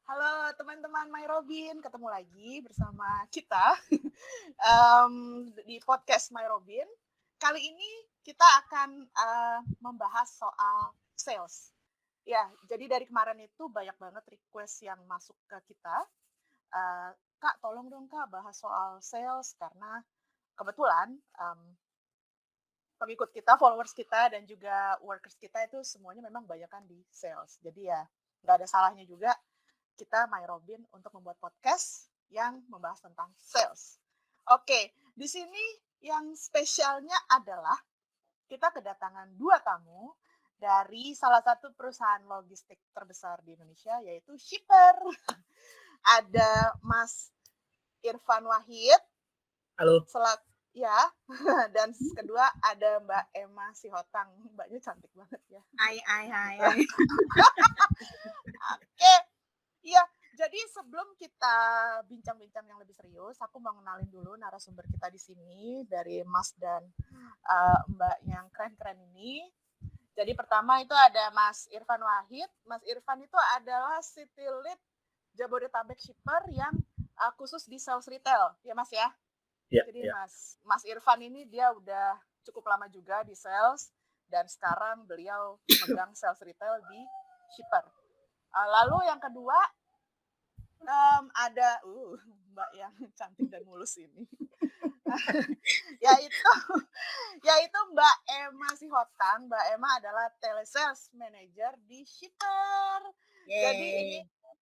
Halo teman-teman My Robin, ketemu lagi bersama kita di podcast My Robin. Kali ini kita akan membahas soal sales. Ya, jadi dari kemarin itu banyak banget request yang masuk ke kita. Kak, tolong dong Kak bahas soal sales karena kebetulan pengikut kita, followers kita, dan juga workers kita itu semuanya memang banyakan di sales. Jadi ya nggak ada salahnya juga kita My Robin untuk membuat podcast yang membahas tentang sales. Oke, di sini yang spesialnya adalah kita kedatangan dua tamu dari salah satu perusahaan logistik terbesar di Indonesia yaitu Shipper. Ada Mas Irfan Wahid Halo. ya, dan kedua ada Mbak Emma Sihotang. Mbaknya cantik banget ya. Hai. Oke, iya, jadi sebelum kita bincang-bincang yang lebih serius, aku mau kenalin dulu narasumber kita di sini dari Mas dan Mbak yang keren-keren ini. Jadi pertama itu ada Mas Irfan Wahid. Mas Irfan itu adalah City Lead Jabodetabek Shipper yang khusus di sales retail, ya Mas ya? Ya, Jadi ya. Mas Irfan ini dia udah cukup lama juga di sales dan sekarang beliau megang sales retail di Shipper. Lalu yang kedua ada Mbak yang cantik dan mulus ini. yaitu Mbak Emma Sihotang. Mbak Emma adalah telesales manager di Shipper. Jadi ini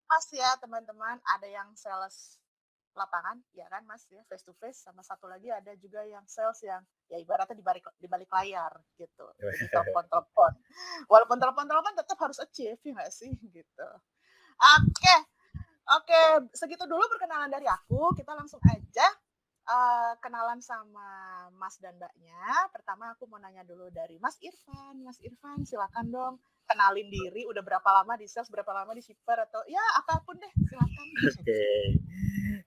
pas ya teman-teman, ada yang sales lapangan, ya kan Mas ya, face to face, sama satu lagi ada juga yang sales yang ya ibaratnya di balik layar gitu. Jadi telepon. Walaupun telepon tetap harus achieve ya nggak sih gitu. Oke, segitu dulu perkenalan dari aku. Kita langsung aja kenalan sama Mas dan Mbaknya. Pertama aku mau nanya dulu dari Mas Irfan. Mas Irfan, silakan dong kenalin diri. Udah berapa lama di sales, berapa lama di shipper atau ya apapun deh, silakan. Oke.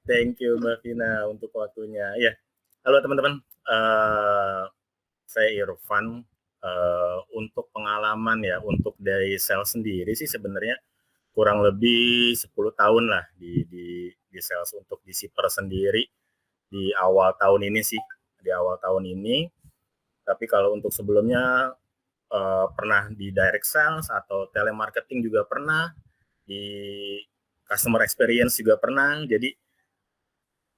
Thank you Mbak Vina untuk waktunya. Ya. Halo teman-teman. Saya Irfan. Untuk pengalaman ya, untuk dari sales sendiri sih sebenarnya kurang lebih 10 tahun lah di sales untuk di shipper sendiri di awal tahun ini sih. Di awal tahun ini. Tapi kalau untuk sebelumnya pernah di direct sales atau telemarketing juga pernah, di customer experience juga pernah. Jadi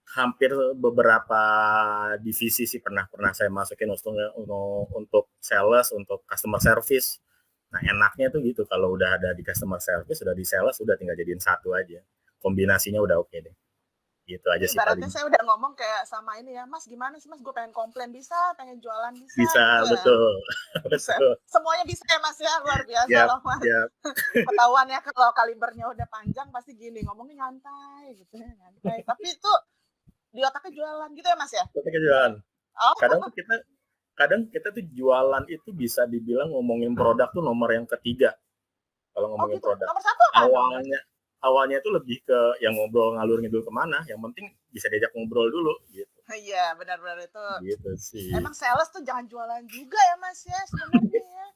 hampir beberapa divisi sih pernah saya masukin untuk sales, untuk customer service. Nah enaknya tuh gitu, kalau udah ada di customer service, udah di sales, udah tinggal jadiin satu aja. Kombinasinya udah oke deh. Gitu aja Ini sih ibaratnya paling. saya udah ngomong kayak sama ini ya, Mas gimana sih Mas, gue pengen komplain bisa, pengen jualan bisa Bisa, gitu ya. betul. Bisa. Betul. Semuanya bisa ya Mas ya, luar biasa Yap, loh Mas. yap. Ketahuan ya kalau kalibernya udah panjang pasti gini, ngomongnya nyantai gitu ya, nyantai. Tapi itu di otaknya jualan gitu ya Mas ya? Ketika jualan. Oh, Kadang kita tuh jualan itu bisa dibilang ngomongin produk tuh nomor yang ketiga. Kalau oh ngomongin gitu. produk, Nomor satu apaan dong berarti? awalnya itu lebih ke yang ngobrol ngalur ngidul kemana, yang penting bisa diajak ngobrol dulu gitu. Iya, benar-benar itu. Gitu sih. Emang sales tuh jangan jualan juga ya Mas ya sebenarnya ya.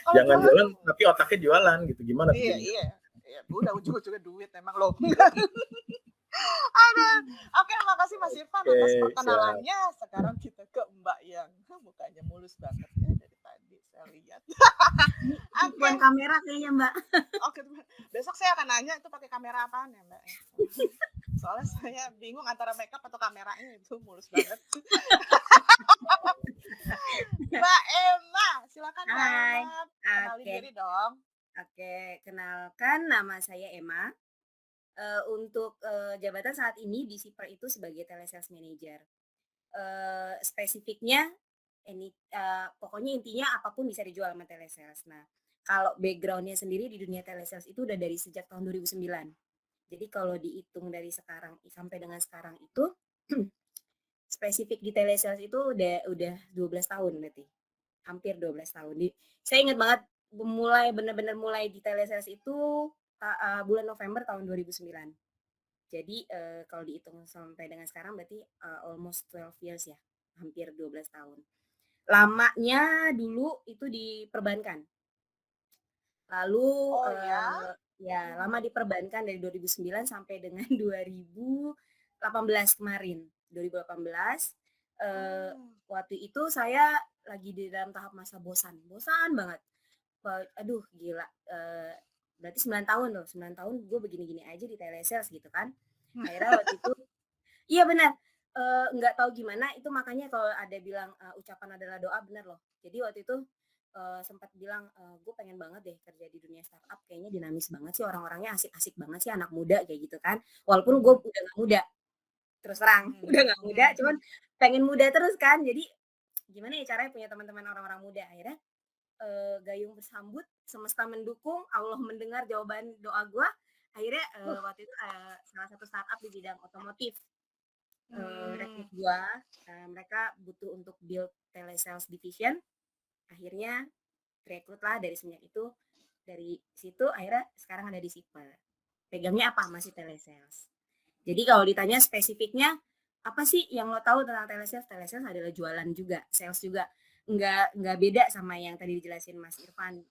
Kalau Jangan jualan tapi otaknya jualan gitu. Gimana tuh iya, jadinya? iya. Iya, udah ujung-ujungnya duit emang loh. Aduh. Oke, makasih Mas Irfan Oke, atas siap. perkenalannya. Sekarang kita ke Mbak yang mukanya mulus banget ya dari tadi saya lihat. Ini Oke, tipuan kamera kayaknya Mbak. oke. Besok saya akan nanya itu pakai kamera apaan ya Mbak. Soalnya saya bingung antara makeup atau kameranya, itu mulus banget. Mbak Emma, silakan Mbak Hai. Emma, kenalin Oke. diri dong. Oke, kenalkan nama saya Emma. Untuk jabatan saat ini di Shipper itu sebagai telesales manager. Spesifiknya pokoknya intinya apapun bisa dijual sama telesales. Nah, kalau background-nya sendiri di dunia telesales itu udah dari sejak tahun 2009. Jadi kalau dihitung dari sekarang sampai dengan sekarang itu spesifik di telesales itu udah 12 tahun berarti. Hampir 12 tahun. Saya ingat banget benar-benar mulai di telesales itu bulan November tahun 2009. Jadi kalau dihitung sampai dengan sekarang berarti almost 12 years ya. Hampir 12 tahun. Lamanya dulu itu di perbankan. Lalu Oh ya? ya lama diperbankan dari 2009 sampai dengan 2018 kemarin. 2018 waktu itu saya lagi di dalam tahap masa bosan banget. Aduh gila, berarti 9 tahun loh, 9 tahun gue begini-gini aja di telesales gitu kan. Akhirnya waktu itu iya benar, nggak tahu gimana itu makanya kalau ada bilang, ucapan adalah doa, benar loh. Jadi waktu itu, sempat bilang, "Gue pengen banget deh kerja di dunia startup, kayaknya dinamis banget sih orang-orangnya, asik-asik banget sih anak muda," kayak gitu kan. Walaupun gue udah nggak muda, terus terang, udah nggak muda, cuman pengen muda terus kan. Jadi gimana ya caranya punya teman-teman orang-orang muda. Akhirnya, gayung bersambut, semesta mendukung, Allah mendengar jawaban doa gue. Akhirnya, waktu itu, salah satu startup di bidang otomotif, rekrut gue, mereka butuh untuk build telesales division. Akhirnya rekrutlah dari semenjak itu. Dari situ akhirnya sekarang ada di Siper. Pegangnya apa? Masih telesales. Jadi kalau ditanya spesifiknya, apa sih yang lo tahu tentang telesales? Telesales adalah jualan juga, sales juga. Nggak beda sama yang tadi dijelasin Mas Irfan.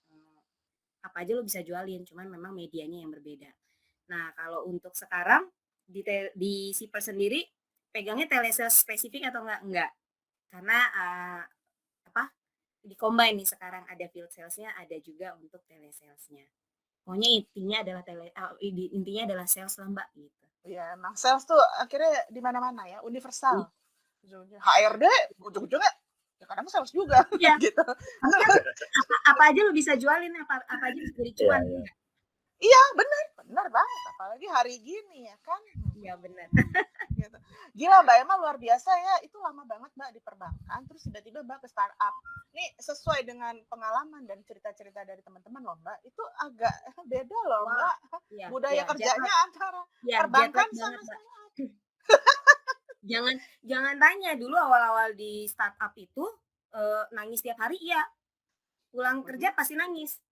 Apa aja lo bisa jualin, cuman memang medianya yang berbeda. Nah, kalau untuk sekarang di Siper sendiri pegangnya telesales spesifik atau enggak? Karena apa? Di combine nih sekarang ada field salesnya, ada juga untuk telesalesnya. Pokoknya intinya adalah sales lah Mbak gitu. Iya, emang sales tuh akhirnya di mana-mana ya, universal. Ujung-ujungnya HRD, ujung-ujungnya ya kadang sales juga Iya. gitu. Apa aja lo bisa jualin, apa aja bisa jadi cuan. Iya, benar banget. Apalagi hari gini ya kan. Iya benar. Gitu. Gila Mbak Emma luar biasa ya. Itu lama banget Mbak di perbankan, terus tiba-tiba Mbak ke startup. Ini sesuai dengan pengalaman dan cerita-cerita dari teman-teman loh Mbak. Itu agak beda loh Mbak. Iya, budaya kerjanya antara perbankan sama startup. Jangan tanya dulu awal-awal di startup itu nangis tiap hari, iya. Pulang kerja pasti nangis.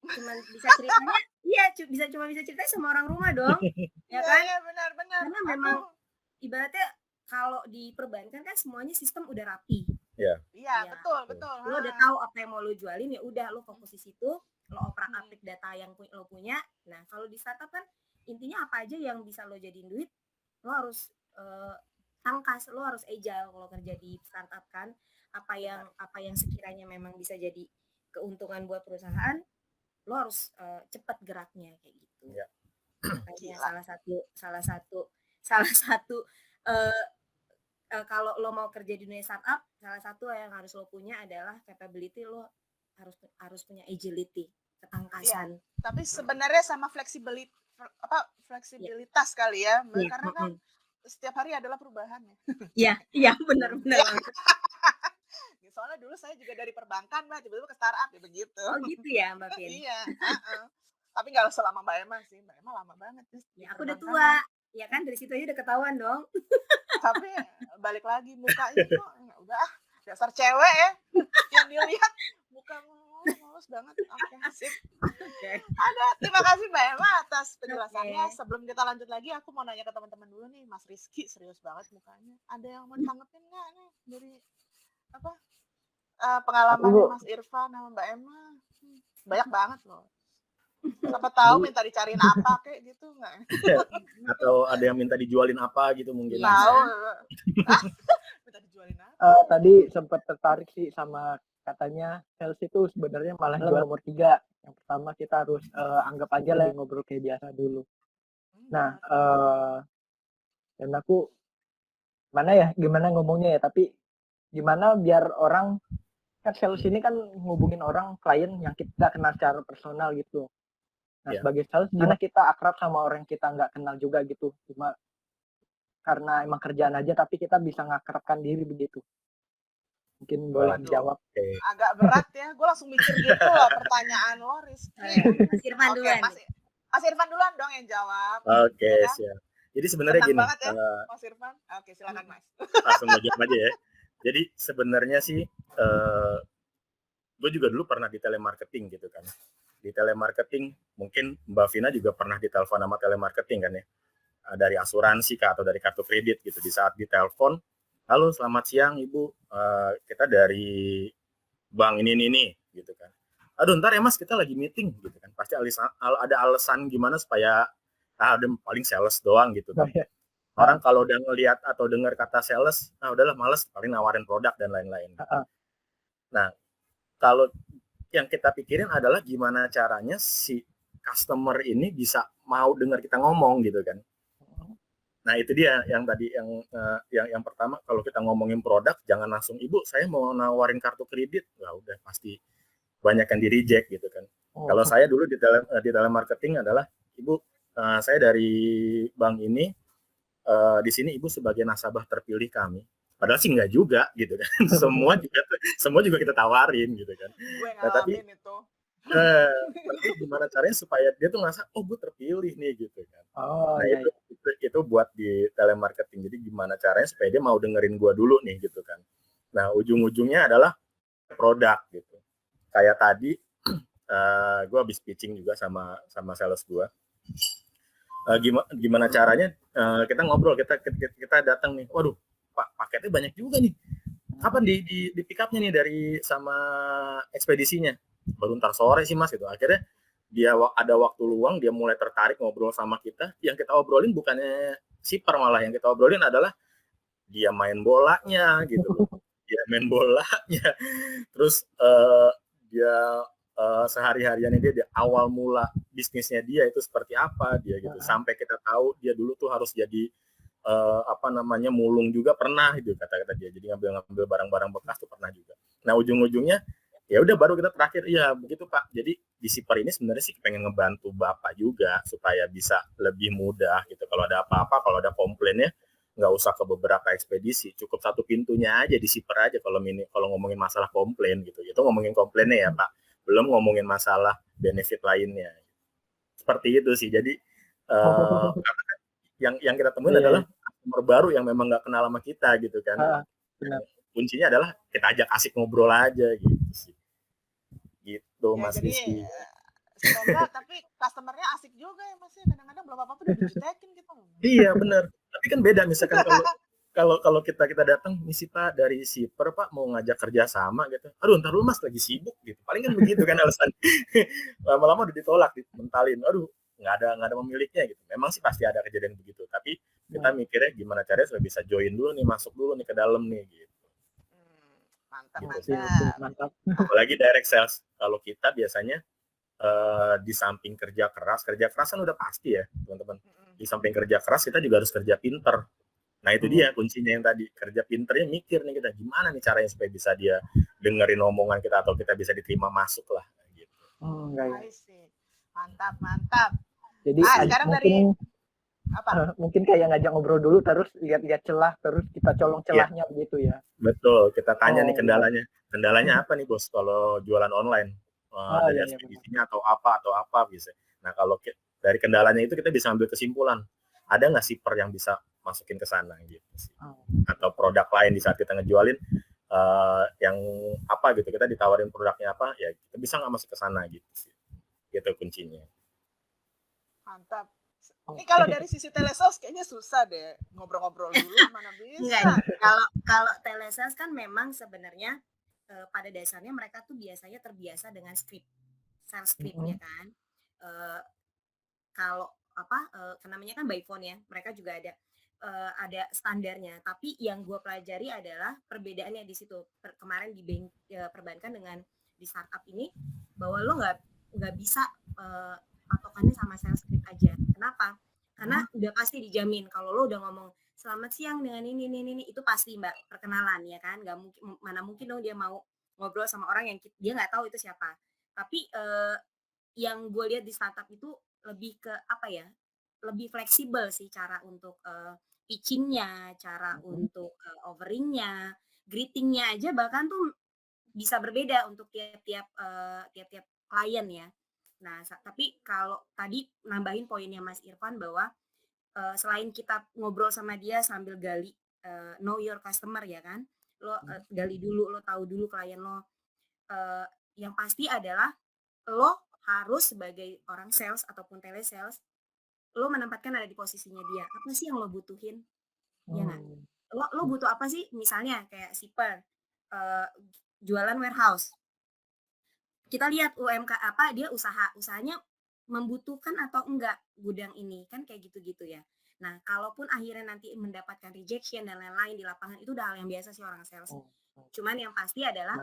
Cuman bisa ceritanya, iya cuma bisa ceritanya sama orang rumah dong, ya kan? Iya benar. Karena memang ibaratnya kalau di perbankan kan semuanya sistem udah rapi. Iya, betul. Lo udah tahu apa yang mau lo jualin, ya udah lo fokus di situ, lo oprak-aprik data yang lo punya. Nah, kalau di startup kan intinya apa aja yang bisa lo jadiin duit, lo harus tangkas, lo harus agile kalau kerja di startup kan. Apa yang sekiranya memang bisa jadi keuntungan buat perusahaan, lo harus cepat geraknya kayak gitu. Makanya salah satu kalau lo mau kerja di dunia startup, salah satu yang harus lo punya adalah capability, lo harus punya agility, ketangkasan. Iya, tapi sebenarnya sama fleksibilitas kali ya, Mbak, karena kan setiap hari adalah perubahan ya. Iya, benar. Soalnya dulu saya juga dari perbankan Mbak, tiba-tiba ke startup ya begitu. Oh gitu ya Mbak Vin? Iya. Tapi nggak selama Mbak Emma sih, Mbak Emma lama banget. Ya aku udah tua, ya kan dari situ aja udah ketahuan dong. Tapi balik lagi mukanya kok udah dasar cewek ya, yang dilihat muka mulus banget. Oke, sip. Terima kasih Mbak Emma atas penjelasannya. Sebelum kita lanjut lagi, aku mau nanya ke teman-teman dulu nih, Mas Rizky serius banget mukanya. Ada yang mau ditanggepin nggak nih dari pengalaman Mas Irfan sama Mbak Emma? Banyak banget loh. Siapa tahu minta dicariin apa kayak gitu nggak? Atau ada yang minta dijualin apa gitu mungkin? Tahu. Minta dijualin apa? Tadi sempat tertarik sih sama katanya sales itu sebenarnya malah jual nomor 3. Yang pertama kita harus anggap aja lah ngobrol kayak biasa dulu. Nah, dan aku gimana ngomongnya ya, tapi gimana biar orang, kan sales ini kan ngubungin orang, klien yang kita kenal secara personal gitu. Nah, sebagai sales gimana kita akrab sama orang kita nggak kenal juga gitu, cuma karena emang kerjaan aja tapi kita bisa ngakrabkan diri begitu. Mungkin boleh dijawab. Agak berat ya, gue langsung mikir gitu loh pertanyaan lo Rizky. Mas Irfan duluan. Mas Irfan duluan dong yang jawab. Oke, siap. Jadi sebenarnya gini, banget ya, Mas Irfan. Oke, silakan Mas. Langsung jawab aja ya. Jadi sebenarnya sih, gue juga dulu pernah di telemarketing gitu kan. Di telemarketing, mungkin Mbak Vina juga pernah ditelepon sama telemarketing kan ya. Dari asuransi kah, atau dari kartu kredit gitu. Di saat ditelepon, halo selamat siang Ibu, kita dari bank ini gitu kan. Aduh ntar ya Mas, kita lagi meeting gitu kan. pasti ada alasan gimana supaya ada paling sales doang gitu kan. Orang kalau udah ngelihat atau dengar kata sales, udahlah males, paling nawarin produk dan lain-lain. Nah, kalau yang kita pikirin adalah gimana caranya si customer ini bisa mau dengar kita ngomong gitu kan. Nah itu dia yang tadi yang pertama, kalau kita ngomongin produk jangan langsung, ibu saya mau nawarin kartu kredit, udah pasti banyak yang di reject gitu kan. Kalau saya dulu di telemarketing adalah, ibu saya dari bank ini, di sini ibu sebagai nasabah terpilih kami. Padahal sih nggak juga gitu kan. semua juga kita tawarin gitu kan. Gue Nah, tapi ngalamin itu. tapi gimana caranya supaya dia tuh ngerasa gue terpilih nih gitu kan. Nah iya. itu buat di telemarketing. Jadi gimana caranya supaya dia mau dengerin gue dulu nih gitu kan. Nah ujung-ujungnya adalah produk gitu. Kayak tadi gue habis pitching juga sama sales gue. Gimana caranya kita ngobrol, kita datang nih, waduh pak paketnya banyak juga nih, kapan di pick up-nya nih dari sama ekspedisinya? Baru ntar sore sih mas gitu. Akhirnya dia ada waktu luang, dia mulai tertarik ngobrol sama kita. Yang kita obrolin bukannya shipper, malah yang kita obrolin adalah dia main bolanya gitu loh. Dia main bolanya, terus dia sehari-hariannya dia di awal mula bisnisnya dia itu seperti apa dia gitu, sampai kita tahu dia dulu tuh harus jadi mulung juga pernah gitu kata dia, jadi ngambil barang-barang bekas tuh pernah juga. Nah ujung-ujungnya ya udah baru kita terakhir, iya begitu pak, jadi di shipper ini sebenarnya sih pengen ngebantu bapak juga supaya bisa lebih mudah gitu, kalau ada apa-apa, kalau ada komplainnya nggak usah ke beberapa ekspedisi, cukup satu pintunya aja di shipper aja kalau ngomongin masalah komplain gitu. Itu ngomongin komplainnya ya pak, belum ngomongin masalah benefit lainnya. Seperti itu sih. Jadi yang kita temuin adalah customer baru yang memang nggak kenal sama kita gitu kan. Kuncinya adalah kita ajak asik ngobrol aja gitu sih. Gitu ya, Mas Rizky. Semoga tapi customernya asik juga ya Mas, kadang-kadang belum apa-apa udah dijutekin gitu. Iya benar. Tapi kan beda misalkan kalau kita datang, misi Pak dari shipper Pak mau ngajak kerja sama gitu. Aduh ntar dulu Mas lagi sibuk gitu. Paling kan begitu kan alasan. Lama-lama udah ditolak, dimentalin. Aduh nggak ada pemiliknya gitu. Memang sih pasti ada kejadian begitu. Tapi kita mikirnya gimana caranya supaya bisa join dulu nih, masuk dulu nih ke dalam nih gitu. Mantap. Apalagi direct sales. Kalau kita biasanya di samping kerja keras kan udah pasti ya teman-teman. Di samping kerja keras kita juga harus kerja pinter. Nah itu dia kuncinya yang tadi, kerja pinternya mikir nih kita gimana nih caranya supaya bisa dia dengerin omongan kita atau kita bisa diterima masuk lah gitu. Mantap. Jadi sekarang mungkin kayak ngajak ngobrol dulu, terus lihat-lihat celah, terus kita colong celahnya begitu ya. Betul, kita tanya nih kendalanya apa nih bos kalau jualan online, dari ekspedisinya atau apa bisa. Nah kalau dari kendalanya itu kita bisa ambil kesimpulan, ada nggak shipper yang bisa masukin ke sana gitu sih. Atau produk lain di saat kita ngejualin yang apa gitu, kita ditawarin produknya apa ya kita bisa nggak masuk ke sana gitu sih. Gitu kuncinya. Mantap. Ini kalau dari sisi telesales kayaknya susah deh ngobrol-ngobrol dulu, mana bisa. Kalau telesales kan memang sebenarnya pada dasarnya mereka tuh biasanya terbiasa dengan sales script ya kan. Kalau namanya kan by phone ya, mereka juga ada standarnya. Tapi yang gue pelajari adalah perbedaannya di situ. Kemarin di perbankan dengan di startup ini, bahwa lo nggak bisa patokannya sama sales script aja. Kenapa? Karena udah pasti dijamin kalau lo udah ngomong selamat siang dengan ini itu pasti Mbak perkenalan ya kan, nggak mungkin, mana mungkin dong dia mau ngobrol sama orang yang dia nggak tahu itu siapa. Tapi yang gue lihat di startup itu lebih ke lebih fleksibel sih cara untuk pitchingnya, cara untuk offeringnya, greetingnya aja bahkan tuh bisa berbeda untuk tiap klien ya. Nah, tapi kalau tadi nambahin poinnya Mas Irfan bahwa selain kita ngobrol sama dia sambil gali know your customer ya kan, lo gali dulu, lo tahu dulu klien lo. Yang pasti adalah lo harus sebagai orang sales ataupun telesales, lo menempatkan ada di posisinya dia. Apa sih yang lo butuhin? Ya nggak? Lo butuh apa sih? Misalnya kayak shipper, jualan warehouse. Kita lihat UMK dia usahanya membutuhkan atau enggak gudang ini, kan kayak gitu-gitu ya. Nah, kalaupun akhirnya nanti mendapatkan rejection dan lain-lain di lapangan itu udah hal yang biasa sih orang sales. Cuman yang pasti adalah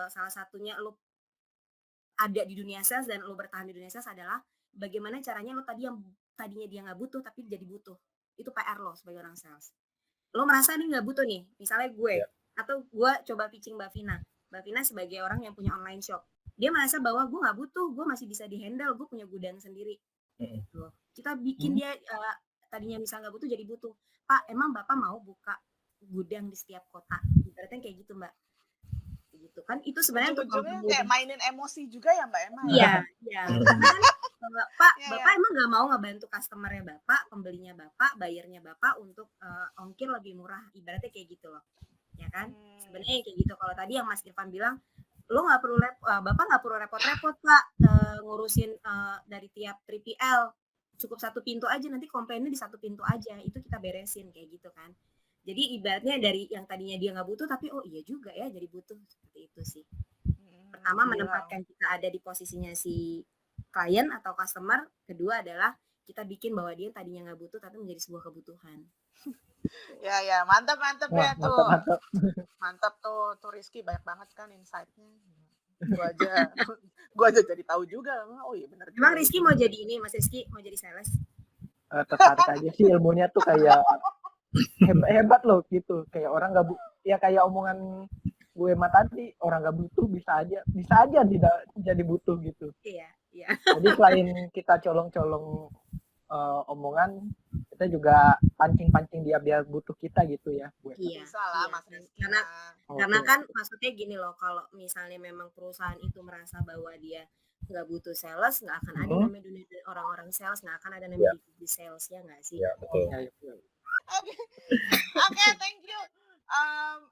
salah satunya lu ada di dunia sales dan lu bertahan di dunia sales adalah bagaimana caranya lu yang tadinya dia nggak butuh tapi jadi butuh. Itu PR lo sebagai orang sales. Lo merasa nih nggak butuh nih, misalnya gue atau gue coba pitching Mbak Vina. Mbak Vina sebagai orang yang punya online shop, dia merasa bahwa gue nggak butuh, gue masih bisa dihandle, gue punya gudang sendiri. Gitu. Kita bikin dia tadinya misalnya nggak butuh jadi butuh. Pak, emang Bapak mau buka gudang di setiap kota? Ibaratnya kayak gitu, Mbak. Gitu kan, itu sebenarnya ujung-ujungnya kayak mainin emosi juga ya Mbak Emma. Iya. Pak, Bapak emang nggak mau ngebantu customernya Bapak, pembelinya Bapak, bayarnya Bapak untuk ongkir lebih murah, ibaratnya kayak gitu loh, ya kan? Sebenarnya kayak gitu. Kalau tadi yang Mas Irfan bilang, lo nggak perlu Bapak nggak perlu repot-repot Pak ngurusin dari tiap 3PL, cukup satu pintu aja, nanti komplainnya di satu pintu aja, itu kita beresin kayak gitu kan. Jadi ibaratnya dari yang tadinya dia nggak butuh tapi oh iya juga ya jadi butuh, seperti itu sih. Pertama menempatkan kita ada di posisinya si klien atau customer, kedua adalah kita bikin bahwa dia tadinya nggak butuh tapi menjadi sebuah kebutuhan. Ya mantap ya tuh. Mantap tuh Rizky, banyak banget kan insight-nya. Gua aja jadi tahu juga. Oh iya benar. Emang Rizky mau jadi ini, Mas Rizky mau jadi sales? Tertarik aja sih, ilmunya tuh kayak hebat loh gitu. Kayak orang nggak ya kayak omongan gue mah tadi, orang nggak butuh bisa aja tidak jadi butuh gitu. Iya. Jadi selain kita colong-colong omongan, kita juga pancing-pancing dia biar butuh kita gitu ya. Iya. Salah Mas Rizky. Karena kan maksudnya gini loh, kalau misalnya memang perusahaan itu merasa bahwa dia nggak butuh sales, nggak akan ada namanya dunia orang-orang sales, nggak akan ada namanya di sales, ya nggak sih? Ya betul. Oke, thank you.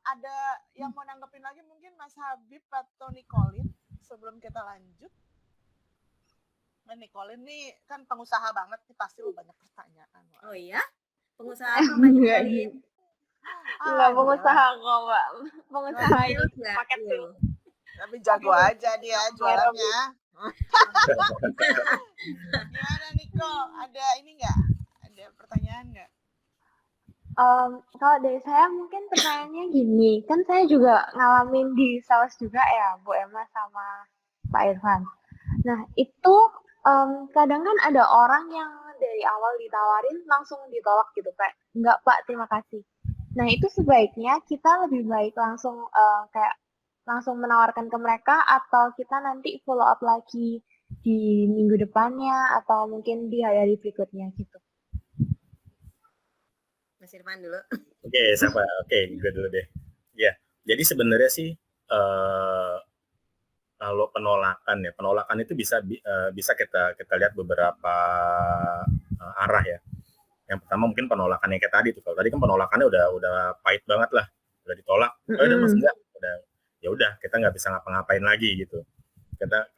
Ada yang mau nanggepin lagi mungkin Mas Habib atau Nicolin sebelum kita lanjut? Nah, Nicolin nih kan pengusaha banget nih, pasti lu banyak pertanyaan. Oh iya? Pengusaha apa Mbak Nicolin? Enggak pengusaha kok Mbak. Pengusaha paket tuh. Tapi jago aja dia jualannya. Gimana Niko? Ada ini nggak? Ada pertanyaan nggak? Kalau dari saya mungkin pertanyaannya gini, kan saya juga ngalamin di sales juga ya, Bu Emma sama Pak Irfan. Nah itu kadang kan ada orang yang dari awal ditawarin langsung ditolak gitu, kayak enggak Pak, terima kasih. Nah itu sebaiknya kita lebih baik langsung kayak langsung menawarkan ke mereka, atau kita nanti follow up lagi di minggu depannya atau mungkin di hari berikutnya gitu. Mas Irfan dulu. Oke, gue dulu deh. Ya, jadi sebenarnya sih kalau penolakan itu bisa kita lihat beberapa arah ya. Yang pertama mungkin penolakan yang kayak tadi tuh. Kalau tadi kan penolakannya udah pahit banget lah, udah ditolak. Udah Mas enggak, ya udah kita nggak bisa ngapa-ngapain lagi gitu. Kita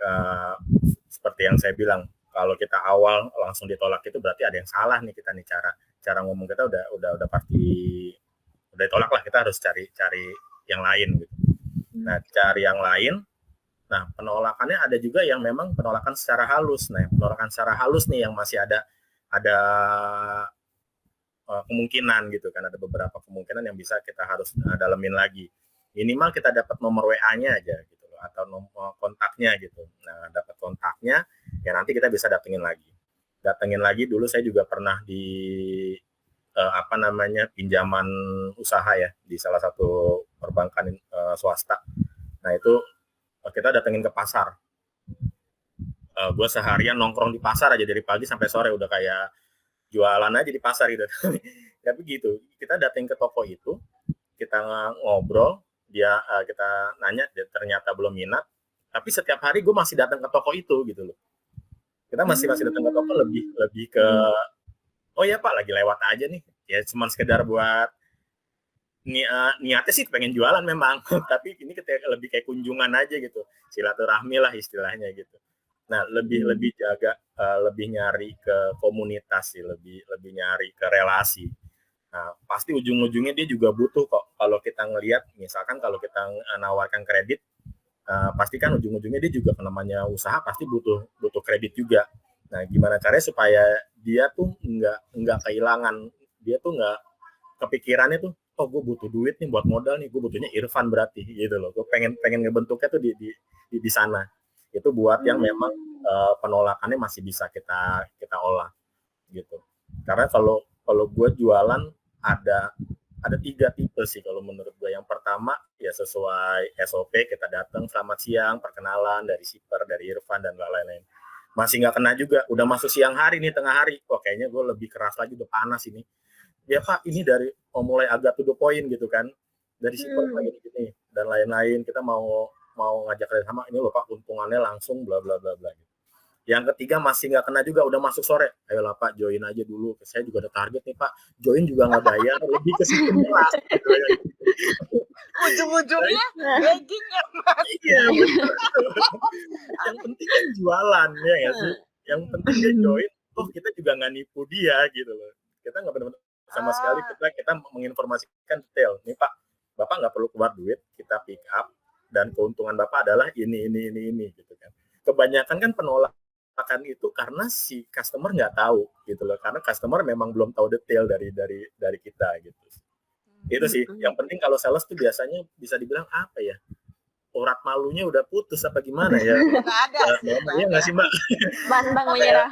seperti yang saya bilang, kalau kita awal langsung ditolak itu berarti ada yang salah nih kita nih, cara ngomong kita udah pasti udah ditolak lah, kita harus cari yang lain gitu. Nah, cari yang lain. Nah, penolakannya ada juga yang memang penolakan secara halus. Nah, penolakan secara halus nih yang masih ada kemungkinan gitu kan, ada beberapa kemungkinan yang bisa kita harus dalemin lagi. Minimal kita dapat nomor WA-nya aja gitu loh, atau nomor kontaknya gitu. Nah, dapat kontaknya ya nanti kita bisa datengin lagi. Dulu saya juga pernah di pinjaman usaha ya di salah satu perbankan swasta. Nah, itu kita datengin ke pasar. Gue seharian nongkrong di pasar aja dari pagi sampai sore, udah kayak jualan aja di pasar gitu. Tapi gitu, kita datang ke toko itu, kita ngobrol, kita nanya, dia ternyata belum minat. Tapi setiap hari gue masih datang ke toko itu gitu loh. Kita masih datang ke toko lebih ke, oh ya Pak, lagi lewat aja nih. Ya cuma sekedar buat niatnya sih pengen jualan memang, tapi ini lebih kayak kunjungan aja gitu, silaturahmi lah istilahnya gitu. Nah, lebih jaga, lebih nyari ke komunitas sih, lebih nyari ke relasi. Nah, pasti ujung-ujungnya dia juga butuh kok. Kalau kita ngelihat, misalkan kalau kita nawarkan kredit, pasti kan ujung-ujungnya dia juga namanya usaha pasti butuh kredit juga. Nah, gimana caranya supaya dia tuh nggak kehilangan, dia tuh nggak kepikirannya tuh, oh gue butuh duit nih buat modal nih, gue butuhnya Irfan berarti gitu loh. Gue pengen pengen ngebentuknya tuh di sana. Itu buat yang memang penolakannya masih bisa kita kita olah gitu. Karena kalau kalau gue jualan ada ada 3 tipe sih kalau menurut gue. Yang pertama ya sesuai SOP, kita datang selamat siang, perkenalan dari Siper, dari Irfan dan lain-lain. Masih nggak kena juga, udah masuk siang hari nih, tengah hari, wah kayaknya gue lebih keras lagi, udah panas ini. Ya Pak, ini dari mulai agak to the point gitu kan, dari Siper Pak gini dan lain-lain, kita mau mau ngajak kerja sama, ini loh Pak untungannya langsung bla bla bla bla. Yang ketiga masih nggak kena juga, udah masuk sore, ayolah Pak join aja dulu, saya juga ada target nih Pak, join juga nggak bayar, lebih ke situ jelas gitu ya. Ujung-ujungnya begging ya Mas. Iya, yang penting kan jualan ya nggak sih, yang penting dia join, toh kita juga nggak nipu dia gitu loh, kita nggak benar-benar sama sekali, kita menginformasikan detail nih Pak, Bapak nggak perlu keluar duit, kita pick up dan keuntungan Bapak adalah ini gitu kan. Kebanyakan kan penolakan itu karena si customer nggak tahu gitu loh, karena customer memang belum tahu detail dari kita gitu. Itu sih yang penting. Kalau sales tuh biasanya bisa dibilang apa ya, urat malunya udah putus apa gimana ya. Nggak ada sih, Iya nggak sih Mbak? Pantang menyerah.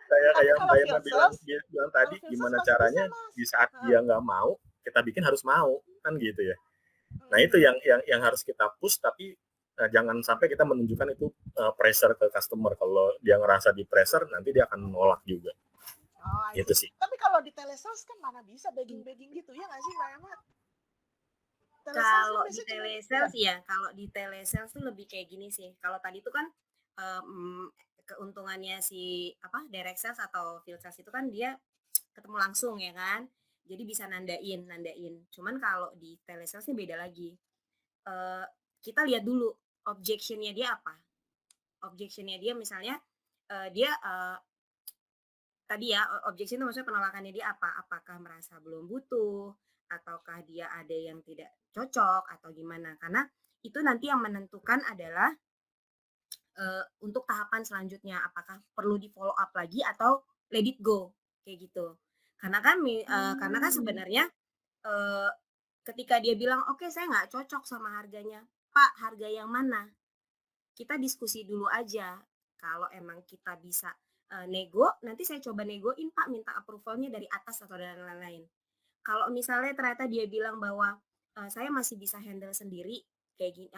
Kayak Mbak Irma Kalau bilang tadi, kalau gimana masih caranya bisa, Mas. di saat dia nggak mau, kita bikin harus mau kan gitu ya. Nah itu yang harus kita push, tapi jangan sampai kita menunjukkan itu pressure ke customer. Kalau dia ngerasa di pressure, nanti dia akan nolak juga. Oh, Itu sih. Tapi kalau di telesales kan mana bisa begging gitu ya nggak sih Mbak Emma? Kalau di telesales ya, kalau di telesales tuh lebih kayak gini sih. Kalau tadi tuh kan keuntungannya si direct sales atau field sales itu kan dia ketemu langsung ya kan. Jadi bisa nandain. Cuman kalau di telesales ini beda lagi. Kita lihat dulu objectionnya dia apa. Objectionnya dia misalnya dia tadi ya, objection itu maksudnya penolakannya dia apa? Apakah merasa belum butuh, ataukah dia ada yang tidak cocok, atau gimana? Karena itu nanti yang menentukan adalah untuk tahapan selanjutnya, apakah perlu di follow up lagi atau let it go, kayak gitu. Karena kan sebenarnya ketika dia bilang, oke saya nggak cocok sama harganya, Pak harga yang mana? Kita diskusi dulu aja. Kalau emang kita bisa nego, nanti saya coba negoin Pak, minta approvalnya dari atas atau dan lain-lain. Kalau misalnya ternyata dia bilang bahwa saya masih bisa handle sendiri, kayak gini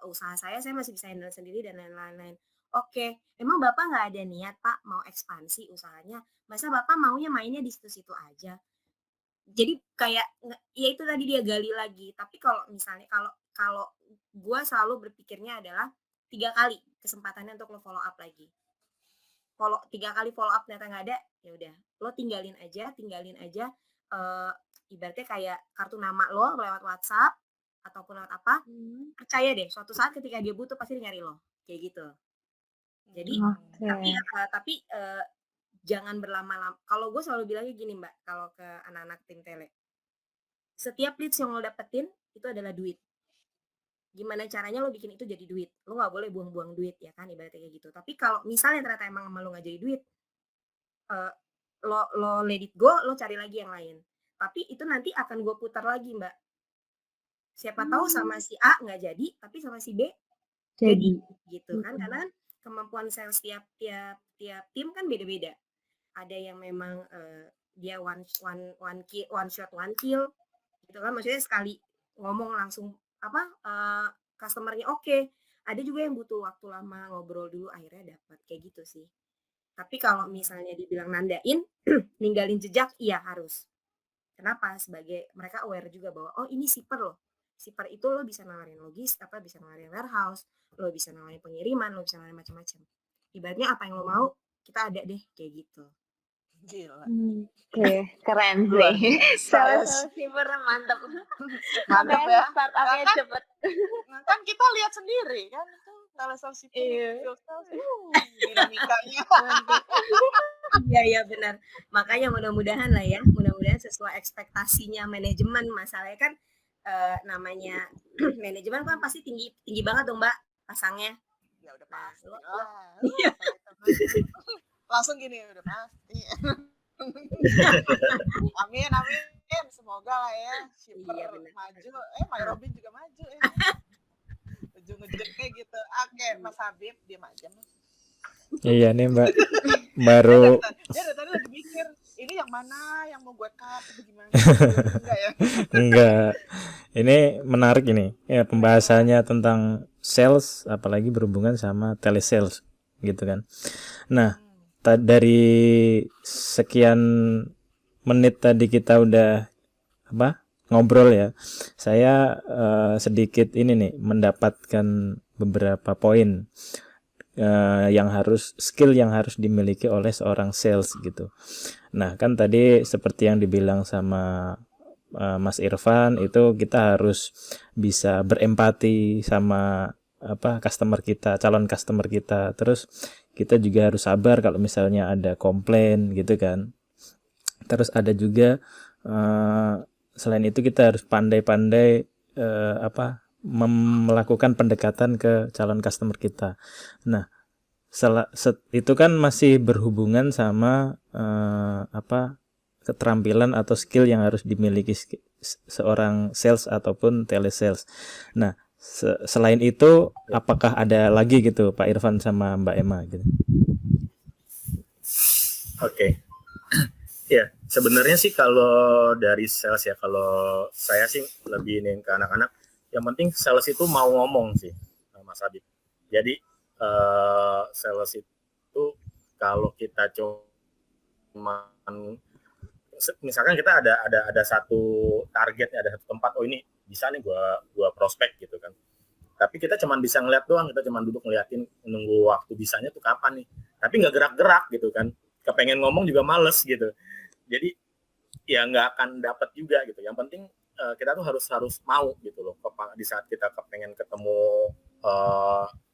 usaha saya masih bisa handle sendiri dan lain-lain. Oke, emang Bapak nggak ada niat Pak mau ekspansi usahanya? Masa Bapak maunya mainnya di situ-situ aja? Jadi kayak ya itu tadi dia gali lagi. Tapi kalau misalnya kalau gue selalu berpikirnya adalah 3 kali kesempatannya untuk lo follow up lagi. 3 kali follow up ternyata nggak ada, ya udah lo tinggalin aja. Ibaratnya kayak kartu nama lo lewat WhatsApp ataupun lewat apa, percaya deh suatu saat ketika dia butuh pasti dia nyari lo, kayak gitu. Jadi tapi jangan berlama-lama. Kalau gue selalu bilangnya gini Mbak, kalau ke anak-anak tim tele, setiap leads yang lo dapetin itu adalah duit. Gimana caranya lo bikin itu jadi duit? Lo nggak boleh buang-buang duit ya kan, ibaratnya kayak gitu. Tapi kalau misalnya ternyata emang sama lo nggak jadi duit, lo let it go, lo cari lagi yang lain. Tapi itu nanti akan gue putar lagi Mbak. Siapa tahu sama si A nggak jadi, tapi sama si B jadi gitu kan. Karena kemampuan sales tiap tim kan beda-beda. Ada yang memang dia one shot one kill gitu kan, maksudnya sekali ngomong langsung customernya oke. Ada juga yang butuh waktu lama, ngobrol dulu akhirnya dapat, kayak gitu sih. Tapi kalau misalnya dibilang nandain ninggalin jejak, iya harus. Kenapa? Sebagai mereka aware juga bahwa oh ini shipper loh. Shipper itu lo bisa nawarin bisa nawarin warehouse, lo bisa nawarin pengiriman, lo bisa nawarin macam-macam. Ibaratnya apa yang lo mau, kita ada deh, kayak gitu. Gila. Oke, keren sih. Sales shipper mantap. Mantap ya. Startupnya cepet. Kan kita lihat sendiri kan itu sales shipper, dinamikanya. Iya benar. Makanya mudah-mudahan sesuai ekspektasinya manajemen. Masalahnya kan namanya manajemen kan pasti tinggi banget dong Mbak pasangnya. Ya udah pasti. langsung gini udah pasti. Amin, semoga lah ya shipper Iya benar. maju. My Robin juga maju ya. Ujung-ujungnya gitu. Oke, Mas Habib diam aja Mas. Iya nih Mbak, Dia baru dari tadi lagi mikir ini yang mana yang mau gue cut atau gimana? Enggak ya? enggak. Ini menarik ini. Ya, pembahasannya tentang sales apalagi berhubungan sama telesales gitu kan. Nah, dari sekian menit tadi kita udah ngobrol ya. Saya sedikit ini nih mendapatkan beberapa poin skill yang harus dimiliki oleh seorang sales gitu. Nah, kan tadi seperti yang dibilang sama Mas Irfan itu kita harus bisa berempati sama customer kita, calon customer kita. Terus kita juga harus sabar kalau misalnya ada komplain gitu kan. Terus ada juga selain itu kita harus pandai-pandai melakukan pendekatan ke calon customer kita. Nah, itu kan masih berhubungan sama keterampilan atau skill yang harus dimiliki seorang sales ataupun telesales. Nah, selain itu apakah ada lagi gitu Pak Irfan sama Mbak Emma gitu? Oke. Ya, sebenarnya sih kalau dari sales ya, kalau saya sih lebih nih ke anak-anak, yang penting sales itu mau ngomong sih, Mas Habib. Jadi sales itu kalau kita cuma misalkan kita ada satu target, ada satu tempat, oh ini bisa nih gua prospek gitu kan. Tapi kita cuma bisa ngeliat doang, kita cuma duduk ngeliatin, nunggu waktu bisanya tuh kapan nih. Tapi nggak gerak-gerak gitu kan. Kepengen ngomong juga males gitu. Jadi ya nggak akan dapat juga gitu. Yang penting kita tuh harus mau gitu loh. Di saat kita kepengen ketemu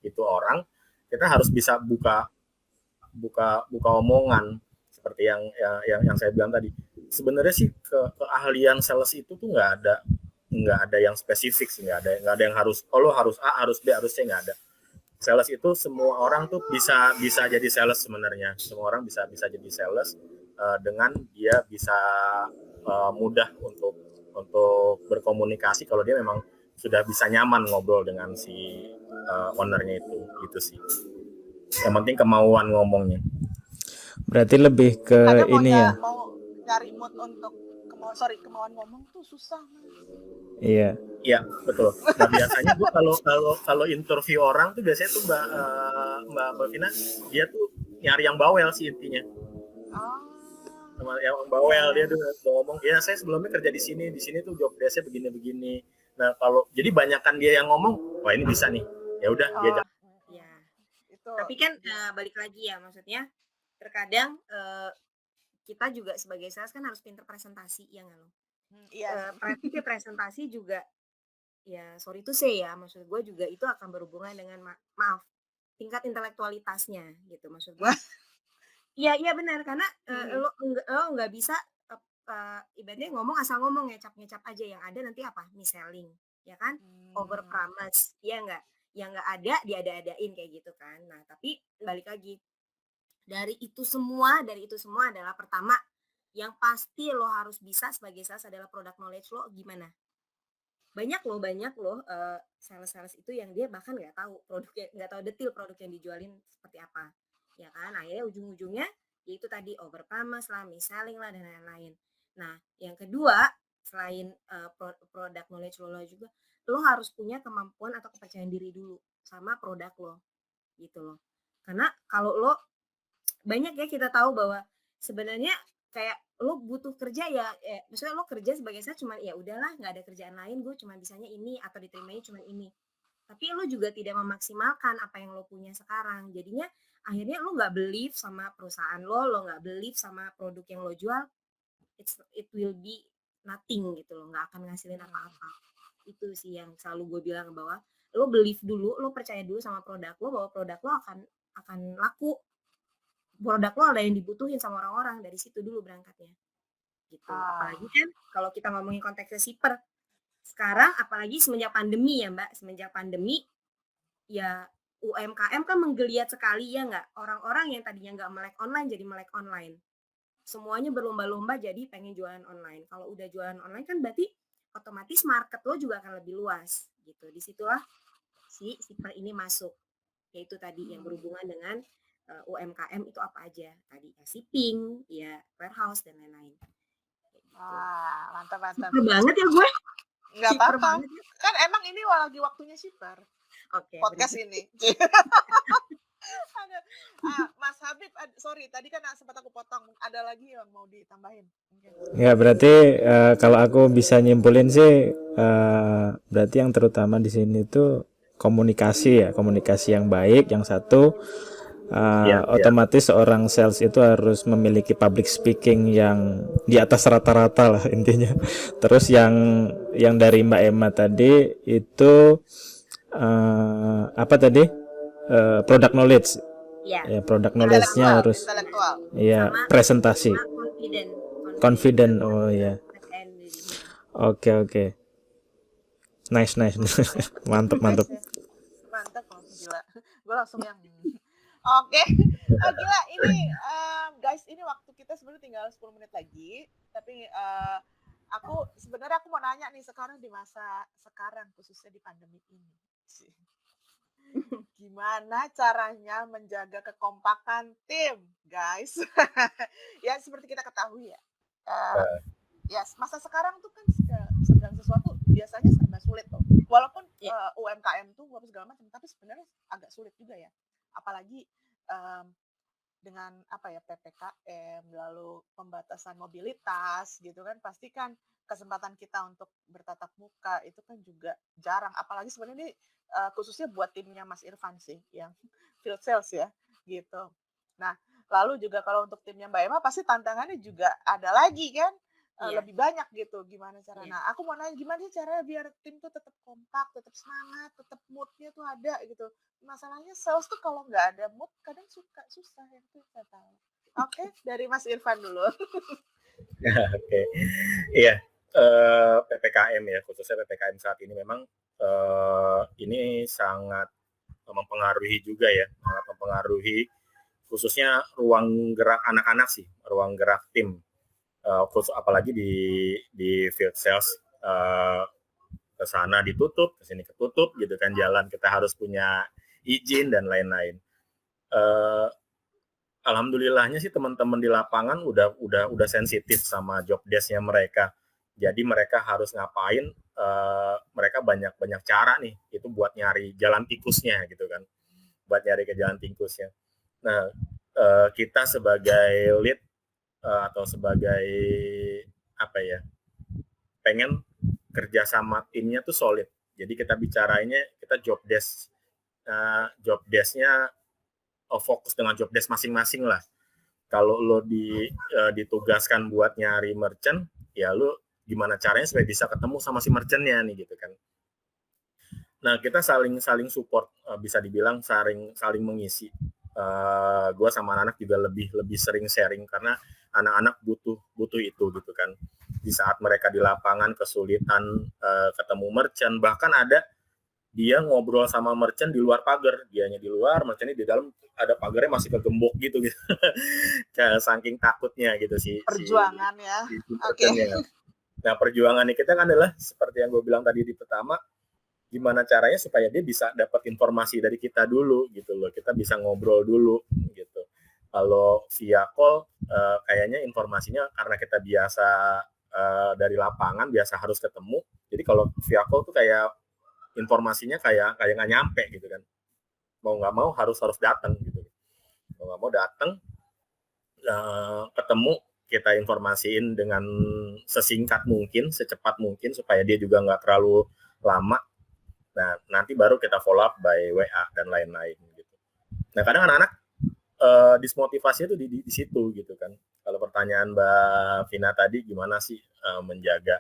itu orang, kita harus bisa buka omongan seperti yang saya bilang tadi. Sebenarnya sih keahlian sales itu tuh nggak ada yang spesifik sih, nggak ada yang harus lo harus A, harus B, harus C, nggak ada. Sales itu semua orang tuh bisa jadi sales sebenarnya. Semua orang bisa jadi sales dengan dia bisa mudah untuk berkomunikasi kalau dia memang sudah bisa nyaman ngobrol dengan si ownernya itu sih. Yang penting kemauan ngomongnya. Berarti lebih ke ini ya. Mau cari mood untuk kemauan ngomong tuh susah. Iya. Iya, betul. Nah, biasanya gue kalau interview orang tuh biasanya tuh Mbak Vina, dia tuh nyari yang bawel sih intinya. Sama yang bawel, dia tuh ngomong, ya saya sebelumnya kerja di sini tuh job desk-nya begini. Nah, kalau jadi banyakan dia yang ngomong, wah ini bisa nih. Ya udah dia jalan. Ya. Tapi kan balik lagi ya, maksudnya terkadang kita juga sebagai sales kan harus pinter presentasi, ya nggak lo? Presentasi juga, ya sorry to say ya, maksud gue juga itu akan berhubungan dengan tingkat intelektualitasnya gitu, maksud gue. Iya benar, karena lo nggak bisa ibaratnya ngomong asal ngomong, ngecap aja, yang ada nanti apa? Mis-selling, ya kan? Over promise, ya nggak? Yang nggak ada diada-adain kayak gitu kan. Nah, tapi balik lagi, dari itu semua adalah pertama yang pasti lo harus bisa sebagai sales adalah product knowledge lo gimana. Banyak loh sales itu yang dia bahkan nggak tahu produknya, nggak tahu detail produk yang dijualin seperti apa, ya kan. Akhirnya ujung-ujungnya yaitu tadi over promise lah, mis-selling lah, dan lain-lain. Nah, yang kedua selain product knowledge lo juga, lo harus punya kemampuan atau kepercayaan diri dulu sama produk lo gitu loh. Karena kalau lo banyak ya kita tahu bahwa sebenarnya kayak lo butuh kerja ya, maksudnya lo kerja sebagai saya cuma ya udahlah nggak ada kerjaan lain, gue cuma bisanya ini atau diterimanya cuma ini, tapi lo juga tidak memaksimalkan apa yang lo punya sekarang. Jadinya akhirnya lo nggak believe sama perusahaan lo nggak believe sama produk yang lo jual, it will be nothing gitu loh, nggak akan ngasilin apa-apa. Itu sih yang selalu gue bilang, bahwa lo believe dulu, lo percaya dulu sama produk lo bahwa produk lo akan laku, produk lo ada yang dibutuhin sama orang-orang, dari situ dulu berangkatnya gitu. Apalagi kan kalau kita ngomongin konteksnya shipper sekarang, apalagi semenjak pandemi ya Mbak, semenjak pandemi ya UMKM kan menggeliat sekali ya nggak? Orang-orang yang tadinya nggak melek online jadi melek online. Semuanya berlomba-lomba jadi pengen jualan online. Kalau udah jualan online kan berarti otomatis market lo juga akan lebih luas gitu. Disitulah si Shipper ini masuk, yaitu tadi yang berhubungan dengan UMKM itu apa aja tadi, ya shipping, ya warehouse dan lain-lain. Wah, mantap. Shipper banget ya gue. Nggak Shipper apa-apa. banget ya. Kan emang ini lagi waktunya shipper. Oke. Podcast ini. Mas Habib, sorry tadi kan sempat aku potong. Ada lagi yang mau ditambahin? Mungkin. Ya berarti kalau aku bisa nyimpulin sih berarti yang terutama di sini tuh komunikasi yang baik. Yang satu otomatis seorang sales itu harus memiliki public speaking yang di atas rata-rata lah intinya. Terus yang dari Mbak Emma tadi itu apa tadi product knowledge. Ya product knowledge-nya harus ya presentasi. Confident. Oh ya. Oke. Nice. Mantap. Mantap loh, gila. Gue langsung yang Oke. Gila ini guys, ini waktu kita sebenarnya tinggal 10 menit lagi, tapi aku mau nanya nih, sekarang di masa sekarang khususnya di pandemi ini. Gimana caranya menjaga kekompakan tim, guys? Ya seperti kita ketahui ya. Ya masa sekarang tuh kan segala sesuatu biasanya serba sulit tuh. Walaupun UMKM tuh segala macam, tapi sebenarnya agak sulit juga ya. Apalagi dengan PPKM, lalu pembatasan mobilitas gitu kan, pasti kan kesempatan kita untuk bertatap muka itu kan juga jarang. Apalagi sebenarnya ini khususnya buat timnya Mas Irfan sih, yang field sales ya gitu. Nah lalu juga kalau untuk timnya Mbak Emma pasti tantangannya juga ada lagi kan. Lebih banyak gitu, gimana cara? Nah, aku mau nanya gimana sih caranya biar tim tuh tetap kompak, tetap semangat, tetap moodnya tuh ada gitu. Masalahnya sales tuh kalau nggak ada mood kadang susah ya, itu saya tahu. Oke, dari Mas Irfan dulu. Oke. Iya, PPKM ya, khususnya PPKM saat ini memang ini sangat mempengaruhi juga ya, sangat mempengaruhi khususnya ruang gerak anak-anak sih, ruang gerak tim. Khusus apalagi di field sales, ke sana ditutup, ke sini ketutup gitu kan jalan, kita harus punya izin dan lain-lain. Alhamdulillahnya sih teman-teman di lapangan udah sensitif sama job desk-nya mereka. Jadi mereka harus ngapain, mereka banyak cara nih itu buat nyari jalan tikusnya gitu kan. Buat nyari ke jalan tikusnya. Nah, kita sebagai lead atau sebagai pengen kerja sama timnya tuh solid. Jadi kita bicarainnya, kita job desk-nya fokus dengan job desk masing-masing lah. Kalau lo ditugaskan buat nyari merchant, ya lo gimana caranya supaya bisa ketemu sama si merchant-nya nih gitu kan. Nah kita saling support, bisa dibilang saling mengisi. Gue sama anak-anak juga lebih sering sharing karena anak-anak butuh itu gitu kan. Di saat mereka di lapangan kesulitan ketemu merchant, bahkan ada dia ngobrol sama merchant di luar pagar, dianya di luar, merchantnya di dalam, ada pagarnya masih kegembok gitu. Saking takutnya gitu sih. Perjuangan ya. Oke. Nah perjuangannya kita kan adalah seperti yang gue bilang tadi di pertama, gimana caranya supaya dia bisa dapat informasi dari kita dulu gitu loh, kita bisa ngobrol dulu gitu. Kalau via call kayaknya informasinya karena kita biasa dari lapangan biasa harus ketemu, jadi kalau via call tuh kayak informasinya kayak nggak nyampe gitu kan. Mau nggak mau harus datang gitu. Mau nggak mau datang, ketemu, kita informasiin dengan sesingkat mungkin, secepat mungkin supaya dia juga nggak terlalu lama. Nah, nanti baru kita follow up by WA dan lain-lain gitu. Nah, kadang anak-anak dismotivasinya tuh di situ gitu kan. Kalau pertanyaan Mbak Vina tadi gimana sih menjaga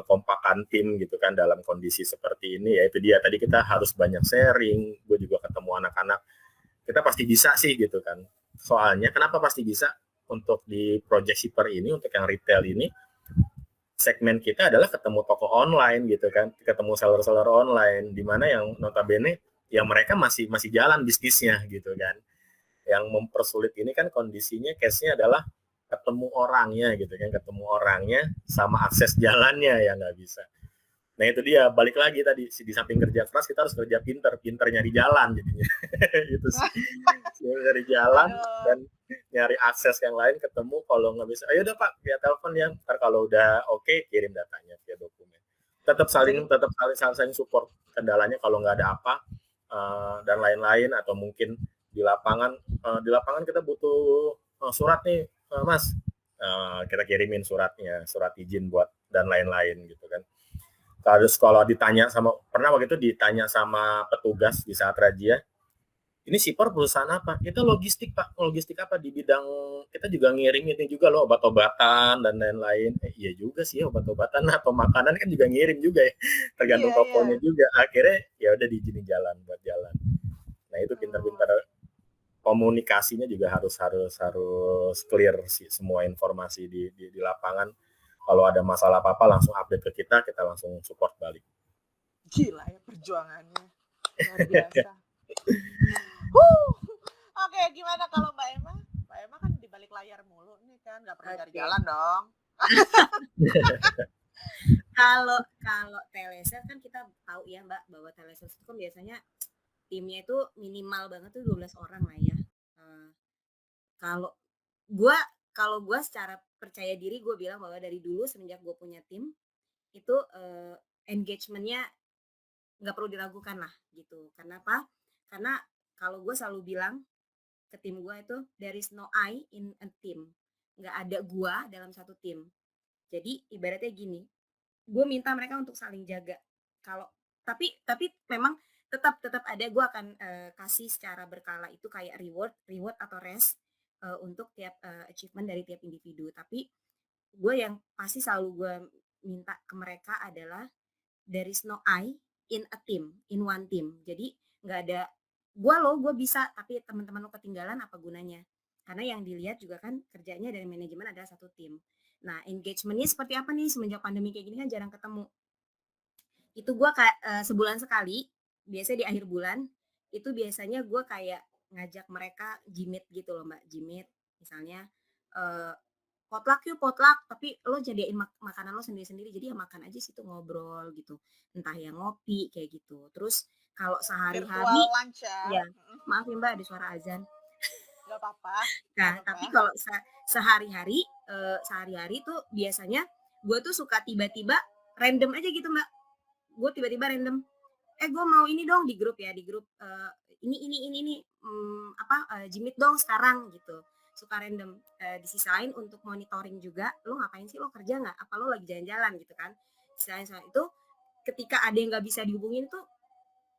kompakan tim gitu kan dalam kondisi seperti ini, ya itu dia tadi, kita harus banyak sharing. Gue juga ketemu anak-anak, kita pasti bisa sih gitu kan. Soalnya kenapa pasti bisa? Untuk di Project Shipper ini, untuk yang retail ini, segmen kita adalah ketemu toko online gitu kan, ketemu seller-seller online, di mana yang notabene ya mereka masih jalan bisnisnya gitu kan. Yang mempersulit ini kan kondisinya case-nya adalah ketemu orangnya gitu kan, ketemu orangnya sama akses jalannya yang nggak bisa. Nah itu dia, balik lagi tadi, di samping kerja keras kita harus kerja pinter nyari jalan jadinya. Itu sih, nyari jalan dan nyari akses yang lain ketemu. Kalau nggak bisa, ayo udah Pak, via telepon ya, ntar kalau udah oke, kirim datanya via dokumen. Tetap saling support kendalanya kalau nggak ada apa dan lain-lain, atau mungkin di lapangan kita butuh surat nih Mas, kita kirimin suratnya, surat izin buat dan lain-lain gitu kan. Kalau ditanya pernah waktu itu ditanya sama petugas di saat razia, ini Shipper perusahaan apa? Kita logistik Pak. Logistik apa? Di bidang kita juga ngirim ini juga loh, obat-obatan dan lain-lain. Iya juga sih, obat-obatan atau makanan kan juga ngirim juga ya, tergantung tokonya juga. Akhirnya ya udah diizinin jalan buat jalan. Nah itu pintar-pintar komunikasinya juga harus clear sih, semua informasi di lapangan. Kalau ada masalah apa-apa langsung update ke kita langsung support balik. Gila ya perjuangannya, luar biasa. Oke, gimana kalau Mbak Emma? Mbak Emma kan di balik layar mulu nih kan, nggak pernah cari jalan dong. Kalau telesales kan kita tahu ya Mbak, bahwa telesales itu kan biasanya timnya itu minimal banget tuh 12 orang lah ya. Kalau gue secara percaya diri, gue bilang bahwa dari dulu semenjak gue punya tim itu engagementnya nggak perlu diragukan lah gitu. Kenapa? Karena kalau gue selalu bilang ke tim gue itu, there is no I in a team, nggak ada gue dalam satu tim. Jadi ibaratnya gini, gue minta mereka untuk saling jaga. Tapi memang tetap ada, gue akan kasih secara berkala itu kayak reward atau rest untuk tiap achievement dari tiap individu. Tapi gue yang pasti selalu gue minta ke mereka adalah there is no I in a team, in one team. Jadi nggak ada gue bisa, tapi teman-teman lo ketinggalan, apa gunanya? Karena yang dilihat juga kan kerjanya dari manajemen adalah satu tim. Nah engagementnya seperti apa nih? Semenjak pandemi kayak gini kan jarang ketemu. Itu gue kayak sebulan sekali, biasanya di akhir bulan itu biasanya gue kayak ngajak mereka jimit gitu loh Mbak. Jimit misalnya potluck, tapi lo jadiin makanan lo sendiri-sendiri, jadi ya makan aja situ, ngobrol gitu, entah yang ngopi kayak gitu. Terus kalau sehari-hari ya, maaf ya Mbak ada suara azan. Gak apa-apa. Nah tapi kalau sehari-hari tuh biasanya gue tuh suka tiba-tiba random aja gitu Mbak. Gue tiba-tiba random, gue mau ini dong di grup ini jimit dong sekarang gitu. Suka random. Di sisi lain untuk monitoring juga, lo ngapain sih, lo kerja nggak, apa lo lagi jalan-jalan gitu kan. Selain itu ketika ada yang nggak bisa dihubungin tuh,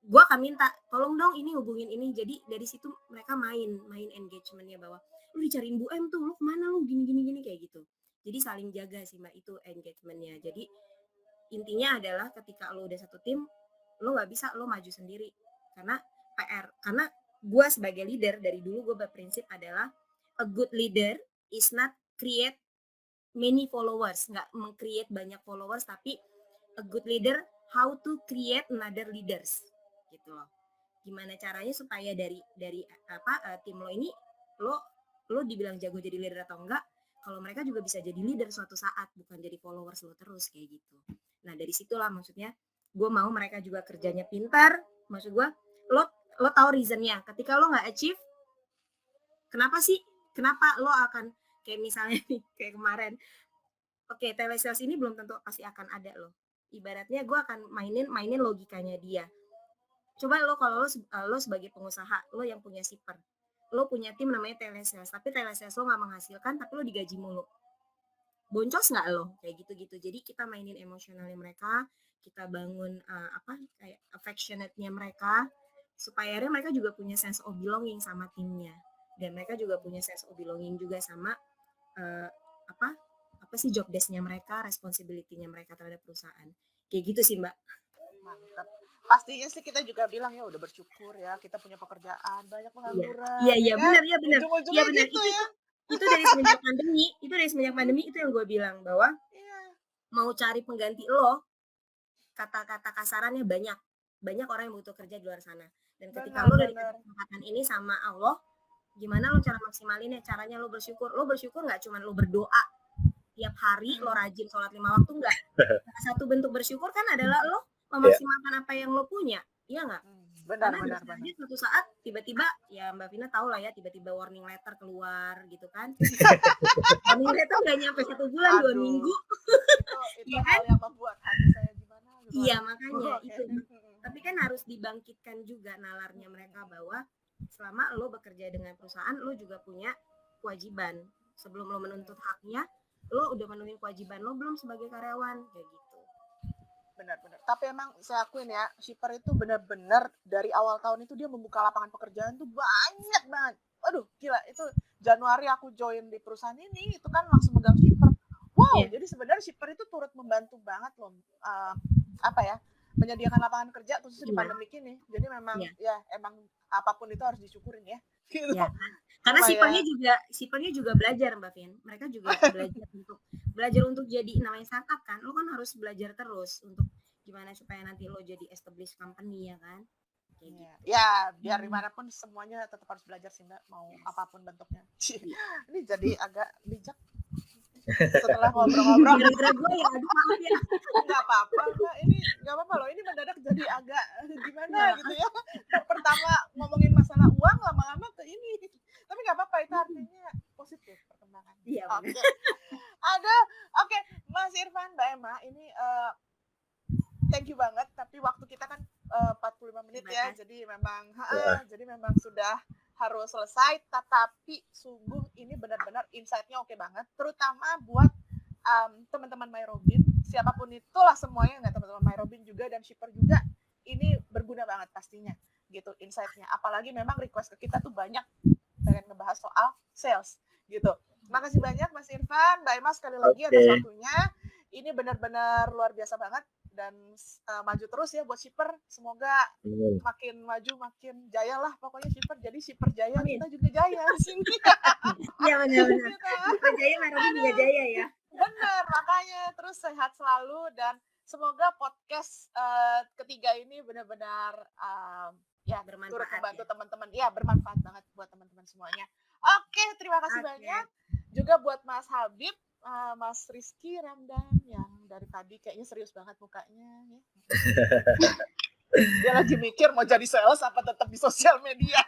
gue akan minta tolong dong ini hubungin ini. Jadi dari situ mereka main engagementnya, bahwa lo dicariin Bu M tuh, lo kemana, lo gini kayak gitu. Jadi saling jaga sih Mbak, itu engagementnya. Jadi intinya adalah ketika lo udah satu tim, lo nggak bisa lo maju sendiri, karena gue sebagai leader dari dulu gue berprinsip adalah a good leader is not create many followers, nggak meng-create banyak followers, tapi a good leader how to create another leaders gitu loh. Gimana caranya supaya dari tim lo ini lo dibilang jago jadi leader atau enggak, kalau mereka juga bisa jadi leader suatu saat, bukan jadi followers lo terus kayak gitu. Nah dari situlah maksudnya gue mau mereka juga kerjanya pintar. Maksud gue, lo tahu reasonnya. Ketika lo nggak achieve, kenapa lo akan kayak misalnya nih kayak kemarin, oke, telesales ini belum tentu pasti akan ada lo. Ibaratnya gue akan mainin logikanya dia. Coba lo kalau lo sebagai pengusaha, lo yang punya shipper, lo punya tim namanya telesales, tapi telesales lo nggak menghasilkan, tapi lo digaji mulu. Boncos nggak lo kayak gitu-gitu. Jadi kita mainin emosionalnya mereka, kita bangun kayak affectionate-nya mereka, supaya mereka juga punya sense of belonging sama timnya, dan mereka juga punya sense of belonging juga sama apa sih job desk-nya mereka, responsibility-nya mereka terhadap perusahaan. Kayak gitu sih Mbak. Mantap. Pastinya sih kita juga bilang ya udah bersyukur ya, kita punya pekerjaan, banyak pengangguran. Iya benar. Ujung-ujungnya benar. Gitu ya. Itu dari semenjak pandemi itu yang gue bilang, bahwa mau cari pengganti lo, kata-kata kasarannya banyak orang yang butuh kerja di luar sana, Dan ketika Benar, lo udah benar. dikasih kesempatan ini sama Allah, gimana lo cara maksimalinnya? Caranya lo bersyukur. Lo bersyukur nggak cuma lo berdoa tiap hari, lo rajin sholat 5 waktu, nggak. Salah satu bentuk bersyukur kan adalah lo memaksimalkan apa yang lo punya, iya nggak? Benar, Karena benar, bisa benar. aja suatu saat tiba-tiba, ya Mbak Vina tahu lah ya, tiba-tiba warning letter keluar gitu kan. Warning letter nggak nyampe 1 bulan, 2 Aduh. minggu. Itu Iya hal yang membuat hati saya gimana gitu. Iya, makanya Oke. itu. Tapi kan harus dibangkitkan juga nalarnya mereka bahwa selama lo bekerja dengan perusahaan, lo juga punya kewajiban. Sebelum lo menuntut haknya, lo udah memenuhi kewajiban lo belum sebagai karyawan, kayak gitu. Benar-benar. Tapi emang saya akuin ya, shipper itu benar-benar dari awal tahun itu dia membuka lapangan pekerjaan tuh banyak banget. Aduh, gila. Itu Januari aku join di perusahaan ini, itu kan langsung megang shipper. Wow, jadi sebenarnya shipper itu turut membantu banget loh. Menyediakan lapangan kerja khususnya di pandemi ini. Jadi memang ya emang apapun itu harus disyukurin ya. Gitu. Ya. Karena shippernya juga belajar Mbak Vin. Mereka juga belajar untuk jadi namanya startup kan. Lo kan harus belajar terus untuk gimana supaya nanti lo jadi established company ya kan. Kayak gitu. Ya, biar dimanapun semuanya tetap harus belajar sih Mbak, mau apapun bentuknya. Ini jadi agak bijak setelah ngobrol-ngobrol. Gara-gara gue ya, aduh maaf ya. Nggak apa-apa Mbak, ini nggak apa-apa loh, ini mendadak jadi agak gimana gitu ya. Pertama ngomongin masalah uang, lama-lama ke ini. Tapi nggak apa-apa, itu artinya positif perkembangan. Iya. Oke, Mas Irfan, Mbak Emma, ini thank you banget, tapi waktu kita kan 45 menit ya, jadi memang sudah harus selesai, tetapi sungguh ini benar-benar insight-nya oke banget, terutama buat teman-teman MyRobin, siapapun itulah semuanya, nggak teman-teman MyRobin juga dan shipper juga, ini berguna banget pastinya, gitu insight-nya. Apalagi memang request ke kita tuh banyak pengen ngebahas soal sales, gitu. Makasih banyak Mas Irfan, Mbak Emma sekali lagi atas waktunya. Ini benar-benar luar biasa banget dan maju terus ya buat shipper. Semoga makin maju makin jaya lah pokoknya shipper. Jadi shipper jaya, kita juga jaya di sini. Iya benar-benar. Shipper jaya, MyRobin juga jaya ya. Benar, makanya terus sehat selalu dan semoga podcast ketiga ini benar-benar bermanfaat, turut membantu teman-teman. Ya, bermanfaat banget buat teman-teman semuanya. Oke, terima kasih banyak. Juga buat Mas Habib, Mas Rizky Ramdan yang dari tadi kayaknya serius banget mukanya ya. Dia lagi mikir mau jadi sales apa tetap di sosial media.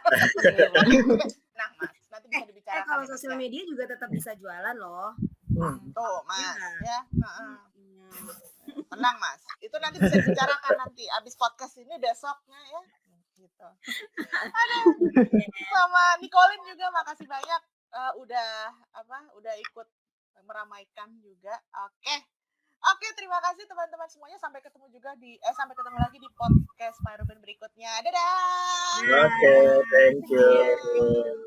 Nah Mas, nanti bisa dibicarakan. Kalau sosial media juga tetap bisa jualan loh. Tuh Mas, ya. Tenang Mas, itu nanti bisa dibicarakan nanti abis podcast ini besoknya ya. Gitu. Sama Nicolin juga makasih banyak udah ikut meramaikan juga. Oke, terima kasih teman-teman semuanya. Sampai ketemu lagi di podcast MyRobin berikutnya. Dadah. Oke, thank you.